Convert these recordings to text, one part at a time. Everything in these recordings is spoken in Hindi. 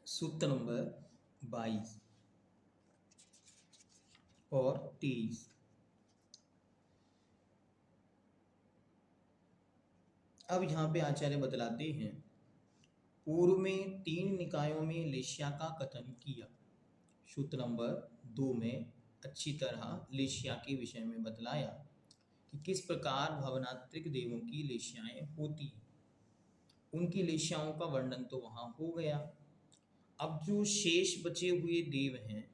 सूत्र नंबर 22 और 23। अब यहाँ पे आचार्य बतलाते हैं, पूर्व में 3 निकायों में लेशिया का कथन किया। सूत्र नंबर 2 में अच्छी तरह लेशिया के विषय में बतलाया कि किस प्रकार भवनात्रिक देवों की लेशियाएं होती हैं। उनकी लेशियाओं का वर्णन तो वहाँ हो गया। अब जो शेष बचे हुए देव हैं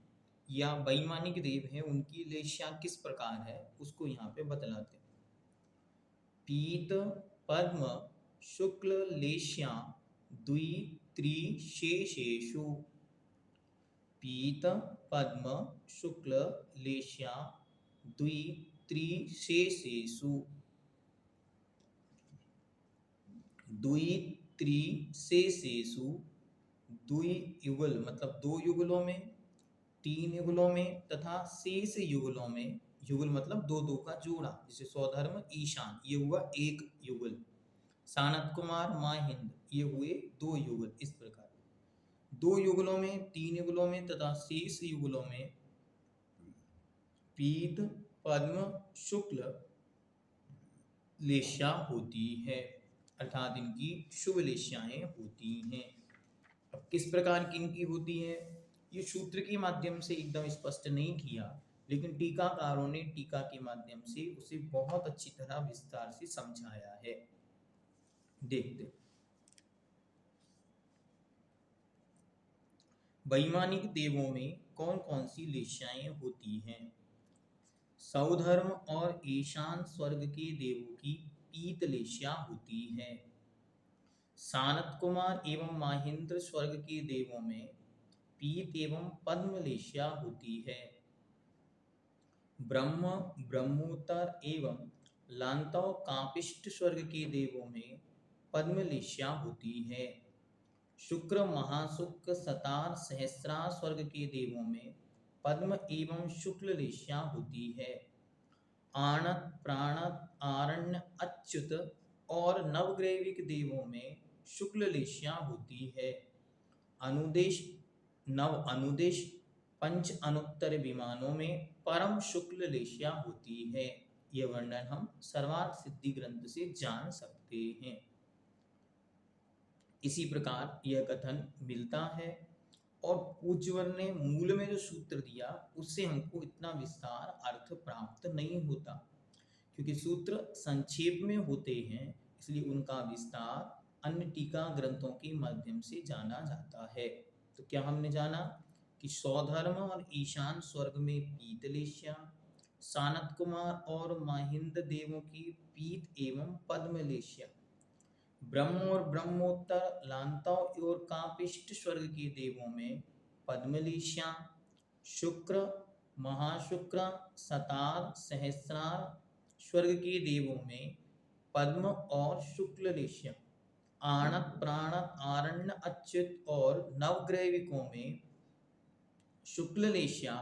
या वैमानिक देव हैं, उनकी लेशिया किस प्रकार है उसको यहाँ पे बतलाते हैं। पीत पद्म शुक्ल लेश्या द्वि त्रिशेषेषु। पीत पद्म शुक्ल लेश्या द्वि त्रिशेषेषु। द्वि त्रिशेषेषु द्वि युगल मतलब 2 युगलों में, 3 युगलों में तथा शेष युगलों में। युगल मतलब 2-2 का जोड़ा, जैसे स्वधर्म ईशान ये हुआ 1 युगल, सानत कुमार माहिंद ये हुए 2 युगल। इस प्रकार 2 युगलों में, 3 युगलों में तथा शेष युगलों में पीत पद्म शुक्ल लेशिया होती है, अर्थात इनकी शुभ लेशियाएं होती हैं। अब किस प्रकार की इनकी होती है ये सूत्र के माध्यम से एकदम स्पष्ट नहीं किया, लेकिन टीकाकारों ने टीका के माध्यम से उसे बहुत अच्छी तरह विस्तार से समझाया है। देखते, वैमानिक देवों में कौन कौन सी लेशियाएं होती हैं। सौधर्म और ईशान स्वर्ग के देवों की पीत लेशिया होती है। सानत कुमार एवं माहिंद्र स्वर्ग के देवों में पीत एवं पद्म लेशिया होती है। ब्रह्म ब्रह्मोत्तर एवं लांतव कापिष्ट स्वर्ग के देवों में पद्म लेशिया होती है। शुक्र महाशुक्र सतार सहस्रा स्वर्ग के देवों में पद्म एवं शुक्ल लेशिया होती है। आणत प्राणत आरण्य अच्युत और नवग्रैविक देवों में शुक्ल लेशिया होती है। अनुदेश नव अनुदेश पंच अनुत्तर विमानों में परम शुक्ल लेशिया होती है। यह वर्णन हम सर्वार्थ सिद्धि ग्रंथ से जान सकते हैं। इसी प्रकार यह कथन मिलता है और पूज्यवर ने मूल में जो सूत्र दिया उससे हमको इतना विस्तार अर्थ प्राप्त नहीं होता, क्योंकि सूत्र संक्षेप में होते हैं, इसलिए उनका विस्तार अन्य टीका ग्रंथों के माध्यम से जाना जाता है। तो क्या हमने जाना कि सौधर्म और ईशान स्वर्ग में पीत लेशिया, सानत कुमार और माहिंद देवों की पीत एवं पद्म लेशिया, ब्रह्म और ब्रह्मोत्तर लांतव और कापिष्ट स्वर्ग के देवों में पद्म लेशिया, शुक्र महाशुक्र सतार सहस्रार स्वर्ग के देवों में पद्म और शुक्ल लेशिया, आणत प्राणत आरण्य अच्युत और नवग्रैविकों में शुक्ल लेशिया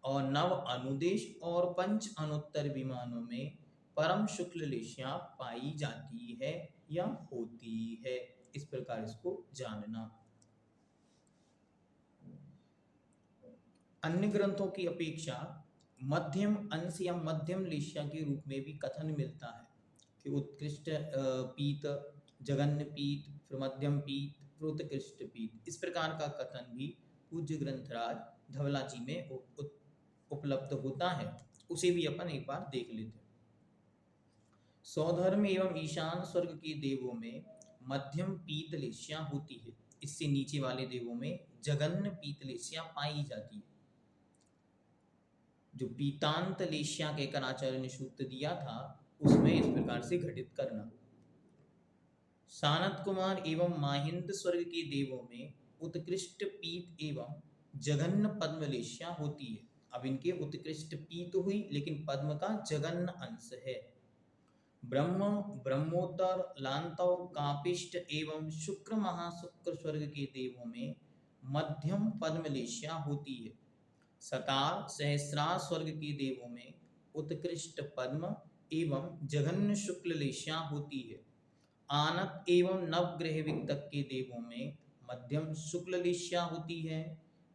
और नव अनुदेश और पंच अनुत्तर विमानों में परम शुक्ल लेशिया पाई जाती है या होती है। इस प्रकार इसको जानना। अन्य ग्रंथों की अपेक्षा मध्यम अंश या मध्यम लेशिया के रूप में भी कथन मिलता है कि उत्कृष्ट पीत, जघन्य पीत, फिर मध्यम पीत, फिर उत्कृष्ट पीत। इस प्रकार का कथन भी पूज्य ग्रंथराज धवला जी में उपलब्ध होता है, उसे भी अपन एक बार देख लेते हैं। सौधर्म एवं ईशान स्वर्ग के देवों में मध्यम पीत लेशिया होती है। इससे नीचे वाले देवों में जघन्य पीत लेशिया पाई जाती है। जो पीतांत लेशिया कहकर आचार्य ने सूत्र दिया था उसमें इस प्रकार से घटित करना। सानत कुमार एवं माहिंद स्वर्ग के देवों में उत्कृष्ट पीत एवं जघन्य पद्म लेशिया होती है। अब इनके उत्कृष्ट पीत हुई, लेकिन पद्म का जघन्य अंश है। ब्रह्म ब्रह्मोत्तर लांतव कापिष्ट एवं शुक्र महाशुक्र स्वर्ग के देवों में मध्यम पद्म लेशिया होती है। सतार सहस्रार स्वर्ग के देवों में उत्कृष्ट पद्म एवं जघन्य शुक्ल लेशिया होती है। आनत एवं नवग्रहविक तक के देवों में मध्यम शुक्ल लिस्या होती है,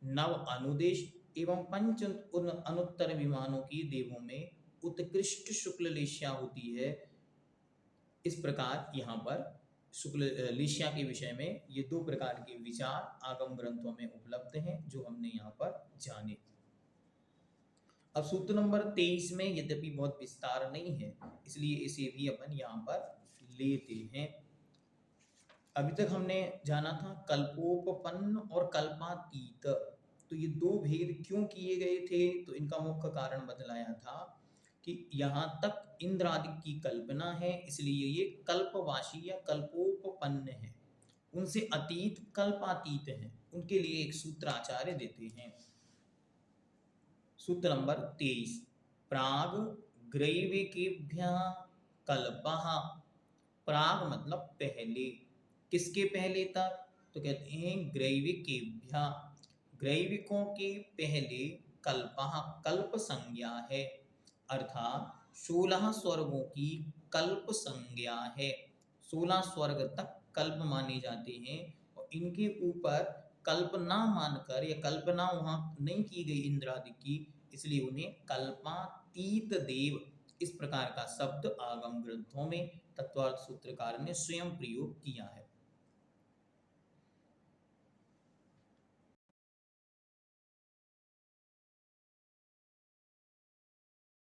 नव अनुदेश एवं पंच अनुत्तर विमानों की देवों में उत्कृष्ट शुक्ल लिस्या होती है। इस प्रकार यहाँ पर शुक्ल लिस्या के विषय में ये दो प्रकार के विचार आगम ग्रंथों में उपलब्ध हैं जो हमने यहाँ पर जाने। अब सूत्र नंबर 23 में यद्यपि बहुत विस्तार नहीं है इसलिए इसे भी अपन यहाँ पर लेते हैं। अभी तक हमने जाना था कल्पोपपन्न और कल्पातीत, तो ये दो भेद क्यों किए गए थे, तो इनका मुख्य कारण बतलाया था कि यहाँ तक इंद्र आदि की कल्पना है इसलिए ये कल्पवासी या कल्पोपपन्न है, उनसे अतीत कल्पातीत है, उनके लिए एक सूत्र आचार्य देते हैं। सूत्र नंबर 23, प्राग ग्रैविकेभ्यः कल्पः। प्राग मतलब पहले, किसके पहले तक, तो कहते हैं ग्रैविकेभ्यः, ग्रैविकों के पहले कल्पः कल्प संज्ञा है, अर्थात 16 स्वर्गों की कल्प संज्ञा है। 16 स्वर्ग तक कल्प माने जाते हैं और इनके ऊपर कल्पना मानकर या कल्पना वहां नहीं की गई इंद्र आदि की, इसलिए उन्हें कल्पातीत देव इस प्रकार का शब्द आगम ग्रंथों में तत्वार्थ सूत्रकार ने स्वयं प्रयोग किया है।